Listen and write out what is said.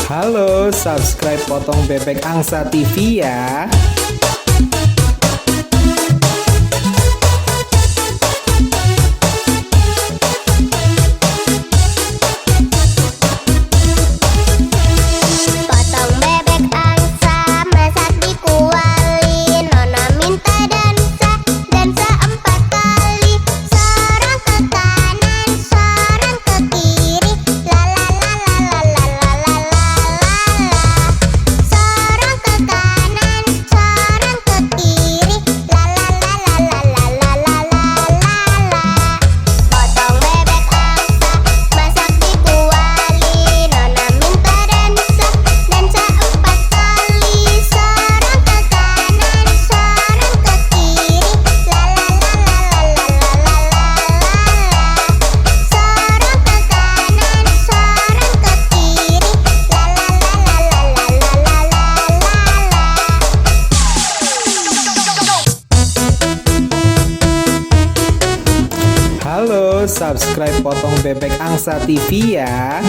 Halo, subscribe Potong Bebek Angsa TV ya. Potong bebek angsa, masak di kuali. Nona minta dansa, dansa 4 kali. Sorong ke kanan, sorong ke kiri. La la la la la la la la la la. Sorong ke kanan, sorong ke kiri. La la la la la la la la la la. Potong bebek angsa, masak di kuali. Nona minta dansa, dansa 4 kali. Sorong ke kanan, sorong ke kiri. La la la la la la la la la la. Sorong ke kanan, sorong ke kiri. La la la la la la la la la Halo, subscribe Potong Bebek Angsa TV ya.